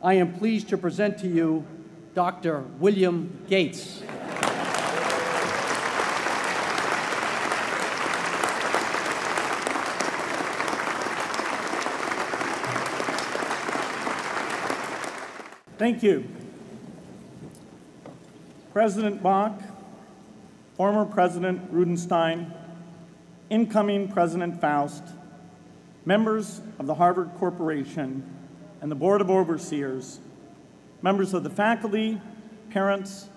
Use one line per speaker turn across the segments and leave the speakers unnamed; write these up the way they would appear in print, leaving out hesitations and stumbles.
I am pleased to present to you Dr. William Gates.
Thank you. President Bach, former President Rudenstein, incoming President Faust, members of the Harvard Corporation and the Board of Overseers, members of the faculty, parents,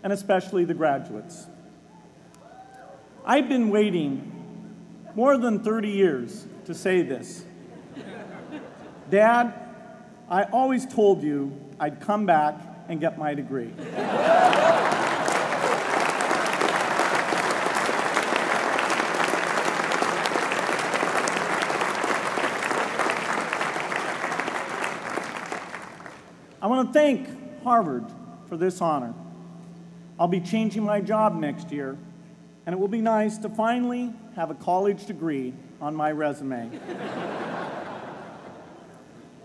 and especially the graduates. I've been waiting more than 30 years to say this. Dad, I always told you I'd come back and get my degree. I want to thank Harvard for this honor. I'll be changing my job next year, and it will be nice to finally have a college degree on my resume.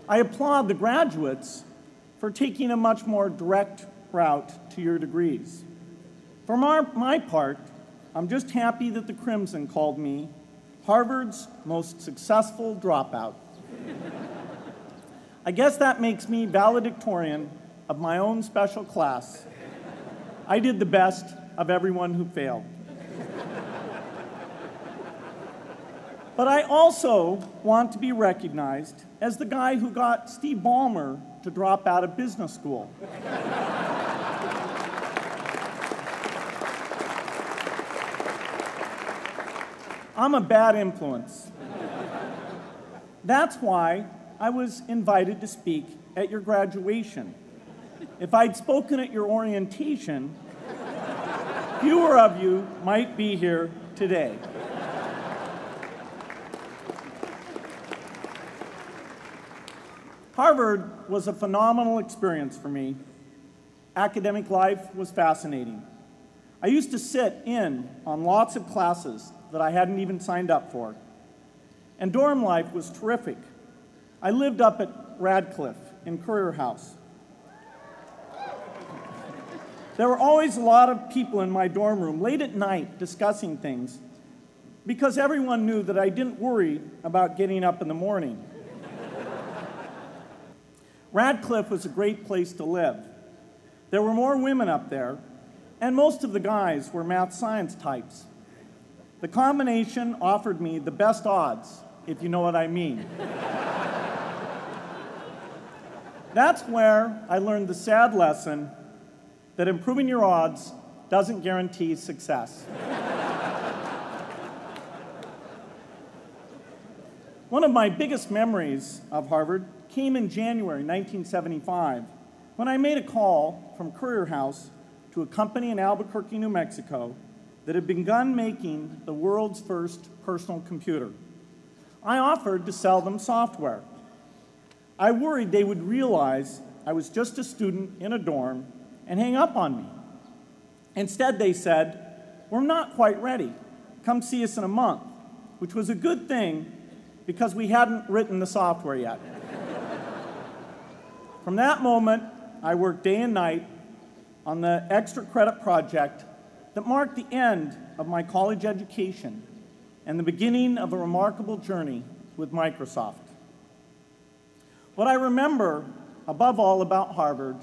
I applaud the graduates for taking a much more direct route to your degrees. For my part, I'm just happy that the Crimson called me Harvard's most successful dropout. I guess that makes me valedictorian of my own special class. I did the best of everyone who failed. But I also want to be recognized as the guy who got Steve Ballmer to drop out of business school. I'm a bad influence. That's why I was invited to speak at your graduation. If I'd spoken at your orientation, fewer of you might be here today. Harvard was a phenomenal experience for me. Academic life was fascinating. I used to sit in on lots of classes that I hadn't even signed up for. And dorm life was terrific. I lived up at Radcliffe in Currier House. There were always a lot of people in my dorm room late at night discussing things because everyone knew that I didn't worry about getting up in the morning. Radcliffe was a great place to live. There were more women up there, and most of the guys were math science types. The combination offered me the best odds, if you know what I mean. That's where I learned the sad lesson that improving your odds doesn't guarantee success. One of my biggest memories of Harvard came in January 1975 when I made a call from Currier House to a company in Albuquerque, New Mexico that had begun making the world's first personal computer. I offered to sell them software. I worried they would realize I was just a student in a dorm and hang up on me. Instead, they said, "We're not quite ready. Come see us in a month," which was a good thing because we hadn't written the software yet. From that moment, I worked day and night on the extra credit project that marked the end of my college education and the beginning of a remarkable journey with Microsoft. What I remember above all about Harvard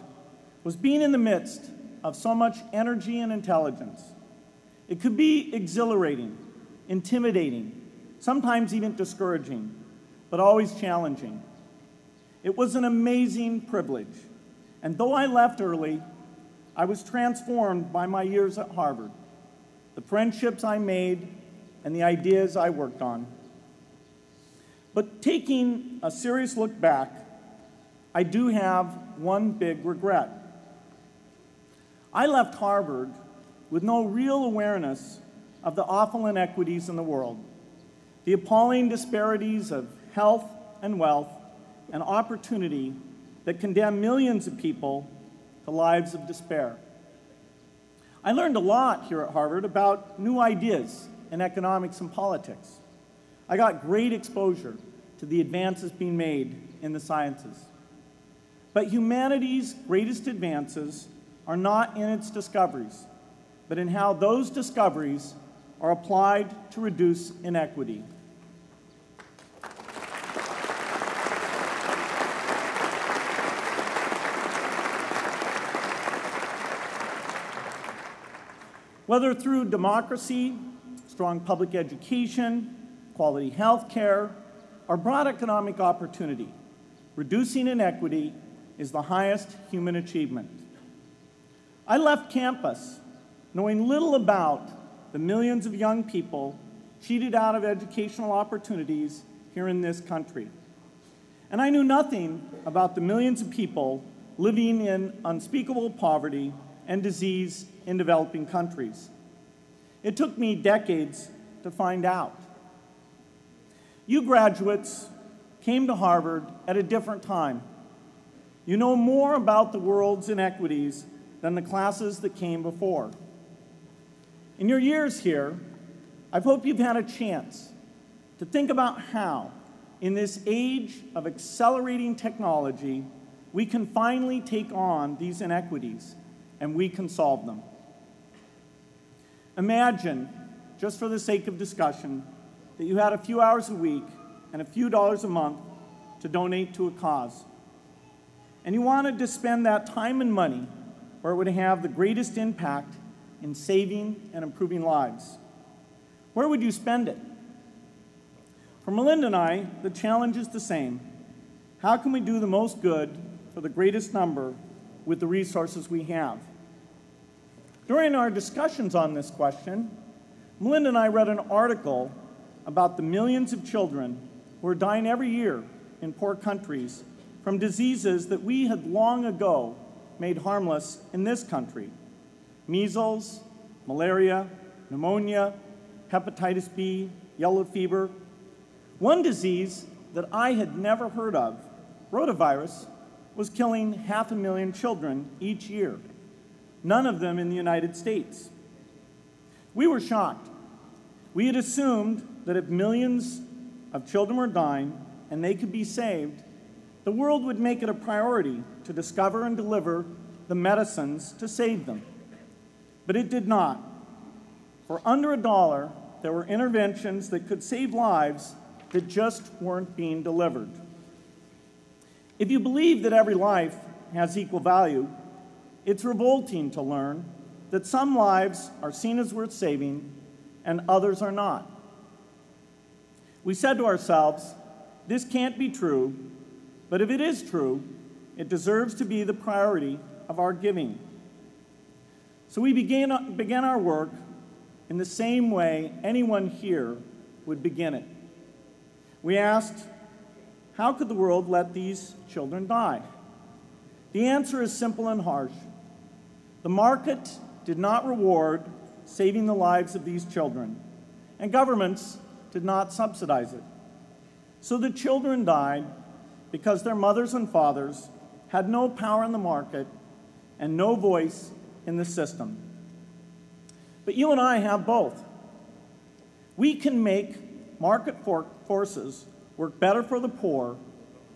was being in the midst of so much energy and intelligence. It could be exhilarating, intimidating, sometimes even discouraging, but always challenging. It was an amazing privilege, and though I left early, I was transformed by my years at Harvard, the friendships I made, and the ideas I worked on. But taking a serious look back, I do have one big regret. I left Harvard with no real awareness of the awful inequities in the world, the appalling disparities of health and wealth and opportunity that condemn millions of people to lives of despair. I learned a lot here at Harvard about new ideas in economics and politics. I got great exposure to the advances being made in the sciences. But humanity's greatest advances are not in its discoveries, but in how those discoveries are applied to reduce inequity. Whether through democracy, strong public education, quality health care, or broad economic opportunity, reducing inequity is the highest human achievement. I left campus knowing little about the millions of young people cheated out of educational opportunities here in this country. And I knew nothing about the millions of people living in unspeakable poverty and disease in developing countries. It took me decades to find out. You graduates came to Harvard at a different time. You know more about the world's inequities than the classes that came before. In your years here, I hope you've had a chance to think about how, in this age of accelerating technology, we can finally take on these inequities and we can solve them. Imagine, just for the sake of discussion, that you had a few hours a week and a few dollars a month to donate to a cause. And you wanted to spend that time and money where it would have the greatest impact in saving and improving lives. Where would you spend it? For Melinda and I, the challenge is the same. How can we do the most good for the greatest number with the resources we have? During our discussions on this question, Melinda and I read an article about the millions of children who are dying every year in poor countries from diseases that we had long ago made harmless in this country: measles, malaria, pneumonia, hepatitis B, yellow fever. One disease that I had never heard of, rotavirus, was killing 500,000 children each year, none of them in the United States. We were shocked. We had assumed that if millions of children were dying and they could be saved, the world would make it a priority to discover and deliver the medicines to save them. But it did not. For under $1, there were interventions that could save lives that just weren't being delivered. If you believe that every life has equal value, it's revolting to learn that some lives are seen as worth saving and others are not. We said to ourselves, this can't be true, but if it is true, it deserves to be the priority of our giving. So we began our work in the same way anyone here would begin it. We asked, how could the world let these children die? The answer is simple and harsh. The market did not reward saving the lives of these children, and governments did not subsidize it. So the children died because their mothers and fathers had no power in the market and no voice in the system. But you and I have both. We can make market forces work better for the poor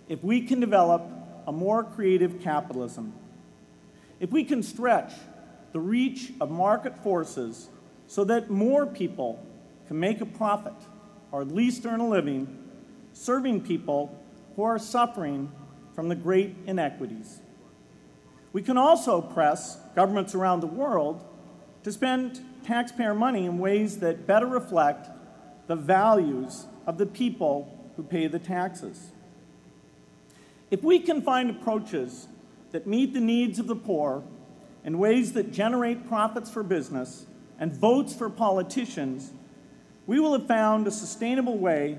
if we can develop a more creative capitalism. If we can stretch the reach of market forces so that more people can make a profit, or at least earn a living, serving people who are suffering from the great inequities. We can also press governments around the world to spend taxpayer money in ways that better reflect the values of the people who pay the taxes. If we can find approaches that meet the needs of the poor in ways that generate profits for business and votes for politicians, we will have found a sustainable way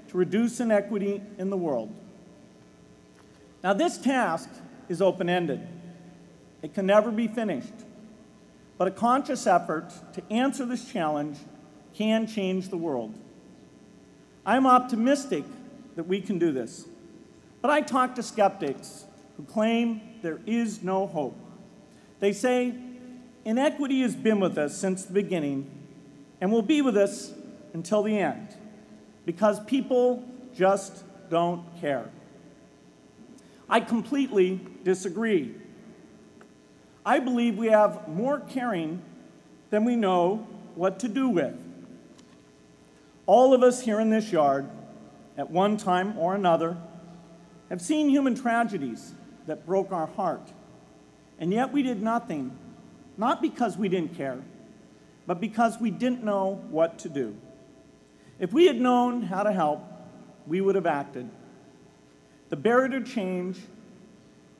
to reduce inequity in the world. Now, this task is open-ended. It can never be finished. But a conscious effort to answer this challenge can change the world. I'm optimistic that we can do this. But I talk to skeptics who claim there is no hope. They say, inequity has been with us since the beginning and will be with us until the end, because people just don't care. I completely disagree. I believe we have more caring than we know what to do with. All of us here in this yard, at one time or another, have seen human tragedies that broke our heart, and yet we did nothing, not because we didn't care, but because we didn't know what to do. If we had known how to help, we would have acted. The barrier to change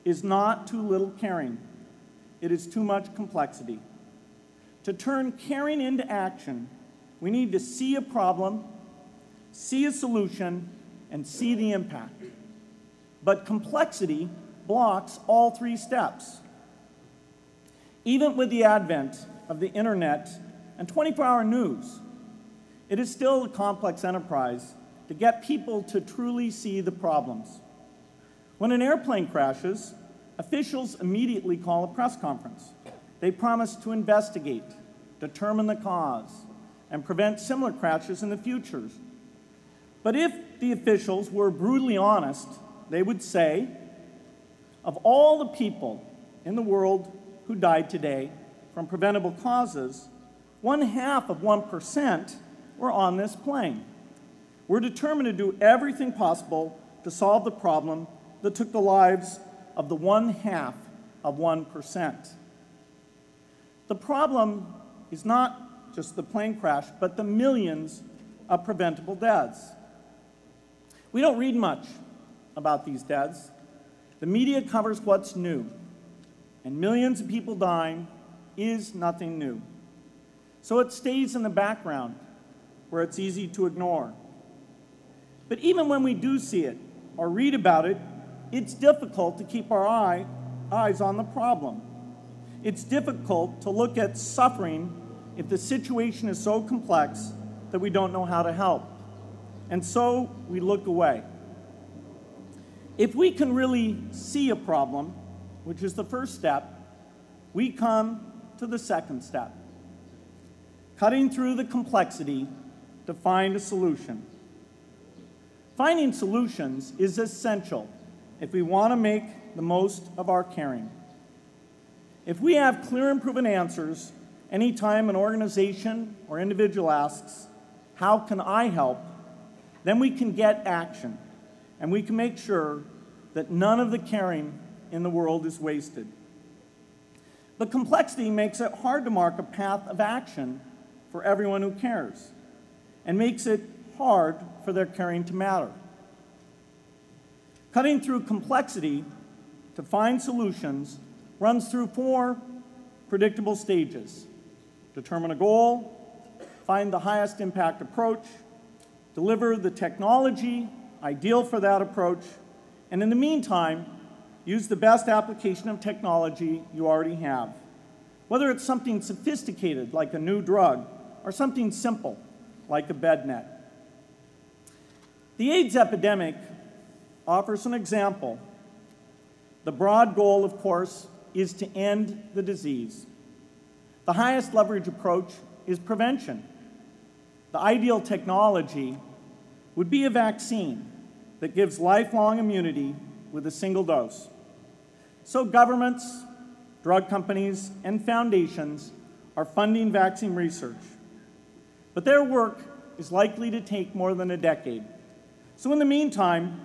is not too little caring. It is too much complexity. To turn caring into action, we need to see a problem, see a solution, and see the impact. But complexity blocks all three steps. Even with the advent of the internet and 24-hour news, it is still a complex enterprise to get people to truly see the problems. When an airplane crashes, officials immediately call a press conference. They promise to investigate, determine the cause, and prevent similar crashes in the future. But if the officials were brutally honest, they would say, of all the people in the world who died today from preventable causes, 0.5% were on this plane. We're determined to do everything possible to solve the problem that took the lives of the 0.5%. The problem is not just the plane crash, but the millions of preventable deaths. We don't read much about these deaths. The media covers what's new, and millions of people dying is nothing new. So it stays in the background where it's easy to ignore. But even when we do see it or read about it, it's difficult to keep our eyes on the problem. It's difficult to look at suffering if the situation is so complex that we don't know how to help. And so we look away. If we can really see a problem, which is the first step, we come to the second step, cutting through the complexity to find a solution. Finding solutions is essential if we want to make the most of our caring. If we have clear and proven answers anytime an organization or individual asks, "How can I help?" then we can get action, and we can make sure that none of the caring in the world is wasted. But complexity makes it hard to mark a path of action for everyone who cares, and makes it hard for their caring to matter. Cutting through complexity to find solutions runs through 4 predictable stages: determine a goal, find the highest impact approach, deliver the technology ideal for that approach, and in the meantime, use the best application of technology you already have, whether it's something sophisticated like a new drug or something simple like a bed net. The AIDS epidemic offers an example. The broad goal, of course, is to end the disease. The highest leverage approach is prevention. The ideal technology would be a vaccine that gives lifelong immunity with a single dose. So governments, drug companies, and foundations are funding vaccine research. But their work is likely to take more than a decade. So in the meantime,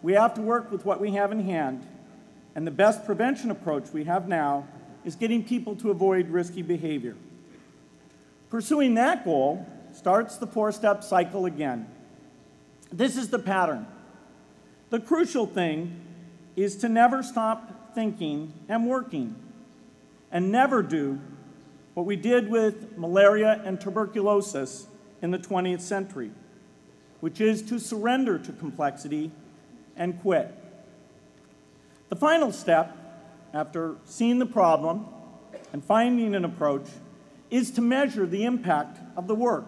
we have to work with what we have in hand, and the best prevention approach we have now is getting people to avoid risky behavior. Pursuing that goal starts the 4-step cycle again. This is the pattern. The crucial thing is to never stop thinking and working, and never do what we did with malaria and tuberculosis in the 20th century, which is to surrender to complexity and quit. The final step, after seeing the problem and finding an approach, is to measure the impact of the work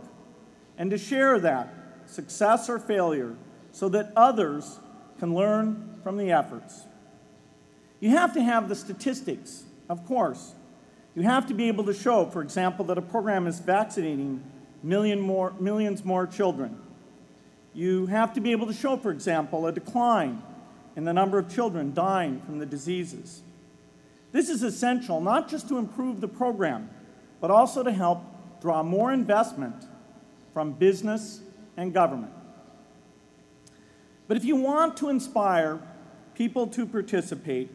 and to share that, success or failure, so that others can learn from the efforts. You have to have the statistics, of course. You have to be able to show, for example, that a program is vaccinating millions more children. You have to be able to show, for example, a decline in the number of children dying from the diseases. This is essential not just to improve the program, but also to help draw more investment from business and government. But if you want to inspire people to participate,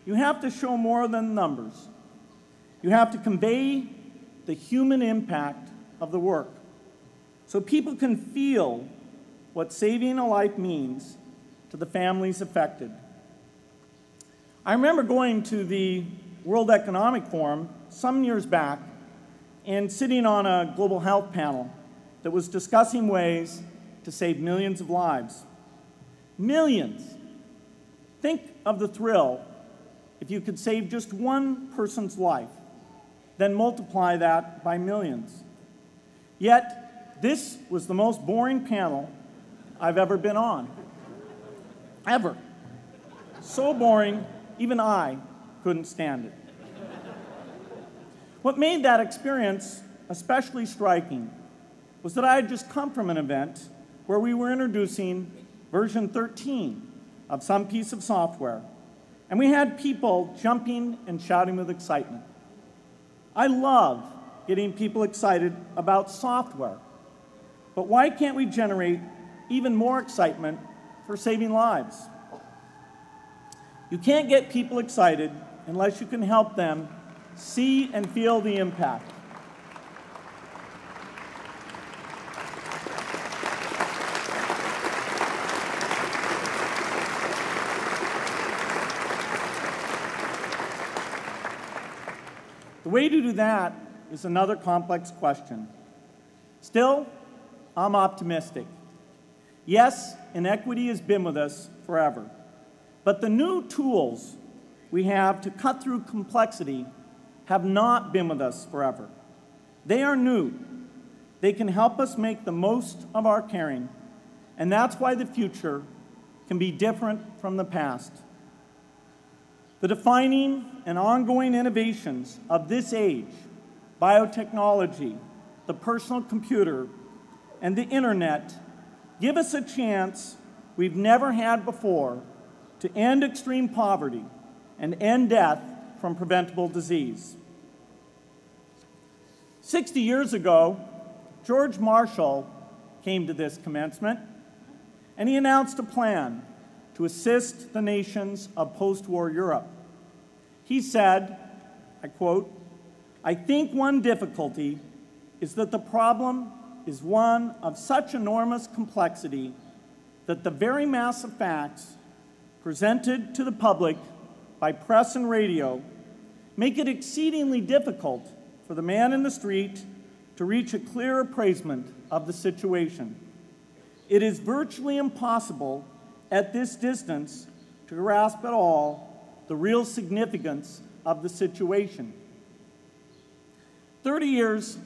you have to show more than numbers. You have to convey the human impact of the work so people can feel what saving a life means to the families affected. I remember going to the World Economic Forum some years back and sitting on a global health panel that was discussing ways to save millions of lives. Millions! Think of the thrill if you could save just one person's life, then multiply that by millions. Yet, this was the most boring panel I've ever been on. Ever. So boring, even I couldn't stand it. What made that experience especially striking was that I had just come from an event where we were introducing version 13 of some piece of software, and we had people jumping and shouting with excitement. I love getting people excited about software, but why can't we generate even more excitement for saving lives? You can't get people excited unless you can help them see and feel the impact. The way to do that is another complex question. Still, I'm optimistic. Yes, inequity has been with us forever, but the new tools we have to cut through complexity have not been with us forever. They are new. They can help us make the most of our caring, and that's why the future can be different from the past. The defining and ongoing innovations of this age, biotechnology, the personal computer, and the internet, give us a chance we've never had before to end extreme poverty and end death from preventable disease. 60 years ago, George Marshall came to this commencement, and he announced a plan to assist the nations of post-war Europe. He said, I quote, "I think one difficulty is that the problem is one of such enormous complexity that the very mass of facts presented to the public by press and radio make it exceedingly difficult for the man in the street to reach a clear appraisement of the situation. It is virtually impossible at this distance to grasp at all the real significance of the situation." 30 years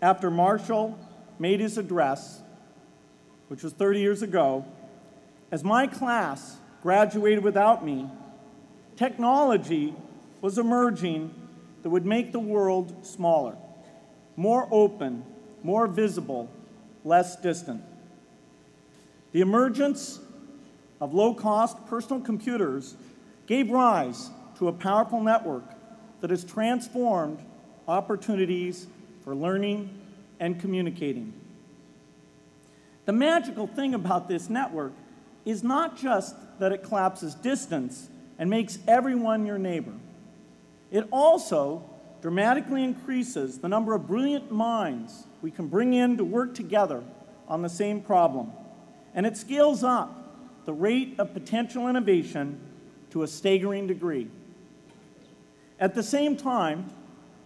after Marshall made his address, which was 30 years ago, as my class graduated without me, technology was emerging that would make the world smaller, more open, more visible, less distant. The emergence of low-cost personal computers gave rise to a powerful network that has transformed opportunities for learning and communicating. The magical thing about this network is not just that it collapses distance and makes everyone your neighbor. It also dramatically increases the number of brilliant minds we can bring in to work together on the same problem, and it scales up the rate of potential innovation to a staggering degree. At the same time,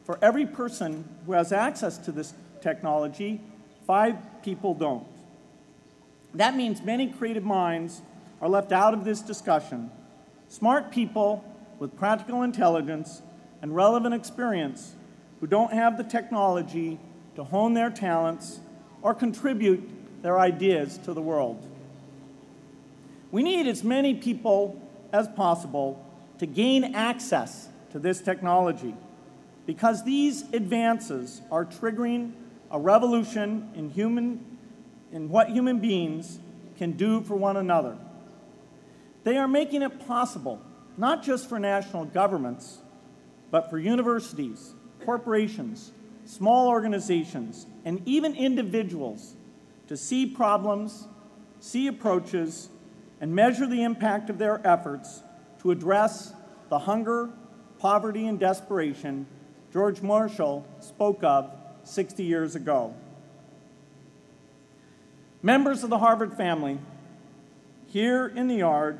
for every person who has access to this technology, 5 people don't. That means many creative minds are left out of this discussion. Smart people with practical intelligence and relevant experience who don't have the technology to hone their talents or contribute their ideas to the world. We need as many people as possible to gain access to this technology, because these advances are triggering a revolution in what human beings can do for one another. They are making it possible, not just for national governments, but for universities, corporations, small organizations, and even individuals to see problems, see approaches, and measure the impact of their efforts to address the hunger, poverty, and desperation George Marshall spoke of 60 years ago. Members of the Harvard family, here in the yard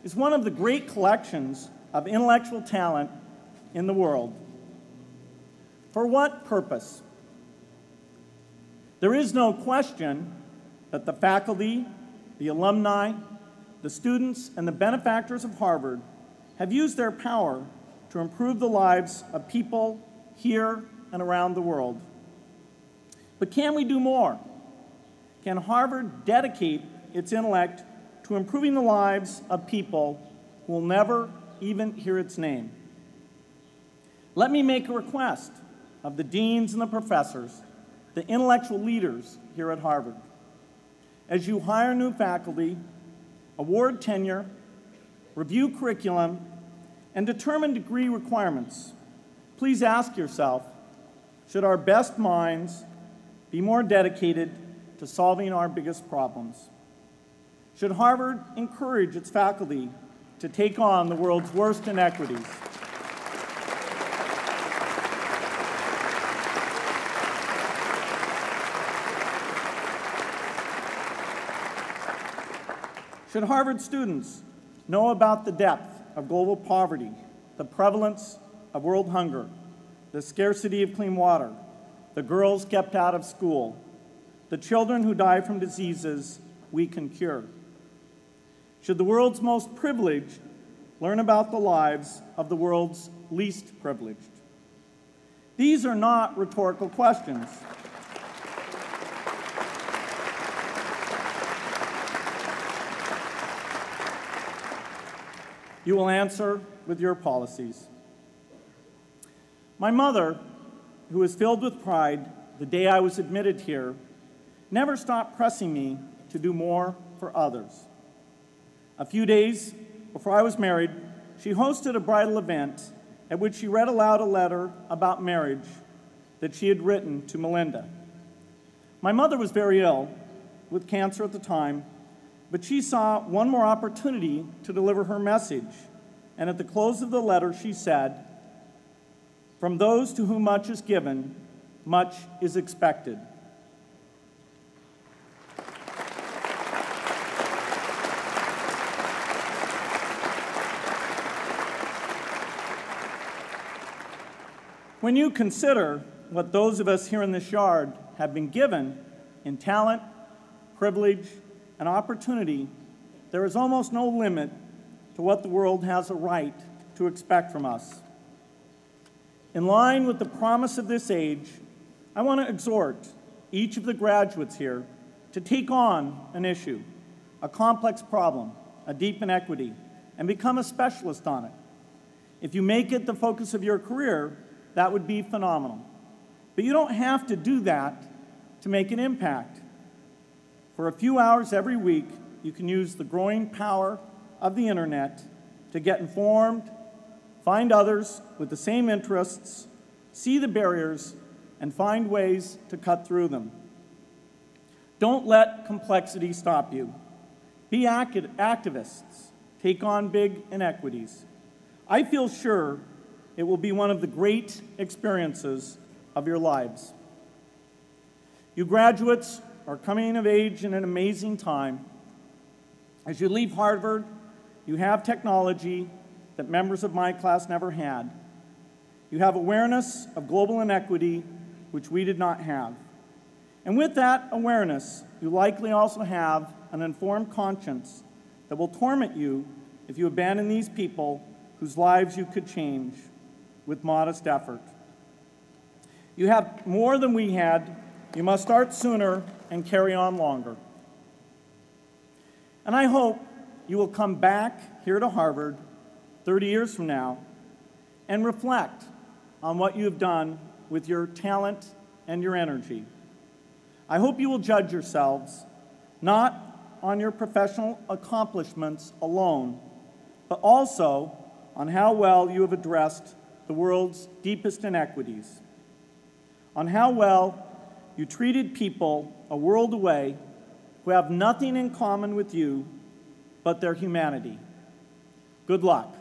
is one of the great collections of intellectual talent in the world. For what purpose? There is no question that the faculty, the alumni, the students, and the benefactors of Harvard have used their power to improve the lives of people here and around the world. But can we do more? Can Harvard dedicate its intellect to improving the lives of people who will never even hear its name? Let me make a request of the deans and the professors, the intellectual leaders here at Harvard. As you hire new faculty, award tenure, review curriculum, and determine degree requirements, please ask yourself, should our best minds be more dedicated to solving our biggest problems? Should Harvard encourage its faculty to take on the world's worst inequities? Should Harvard students know about the depth of global poverty, the prevalence of world hunger, the scarcity of clean water, the girls kept out of school, the children who die from diseases we can cure? Should the world's most privileged learn about the lives of the world's least privileged? These are not rhetorical questions. You will answer with your policies. My mother, who was filled with pride the day I was admitted here, never stopped pressing me to do more for others. A few days before I was married, she hosted a bridal event at which she read aloud a letter about marriage that she had written to Melinda. My mother was very ill with cancer at the time, but she saw one more opportunity to deliver her message, and at the close of the letter she said, "From those to whom much is given, much is expected." When you consider what those of us here in this yard have been given in talent, privilege, and opportunity, there is almost no limit to what the world has a right to expect from us. In line with the promise of this age, I want to exhort each of the graduates here to take on an issue, a complex problem, a deep inequity, and become a specialist on it. If you make it the focus of your career, that would be phenomenal. But you don't have to do that to make an impact. For a few hours every week, you can use the growing power of the internet to get informed, find others with the same interests, see the barriers, and find ways to cut through them. Don't let complexity stop you. Be activists. Take on big inequities. I feel sure it will be one of the great experiences of your lives. You graduates are coming of age in an amazing time. As you leave Harvard, you have technology that members of my class never had. You have awareness of global inequity, which we did not have. And with that awareness, you likely also have an informed conscience that will torment you if you abandon these people whose lives you could change with modest effort. You have more than we had. You must start sooner and carry on longer. And I hope you will come back here to Harvard 30 years from now and reflect on what you have done with your talent and your energy. I hope you will judge yourselves not on your professional accomplishments alone, but also on how well you have addressed the world's deepest inequities, on how well you treated people a world away who have nothing in common with you but their humanity. Good luck.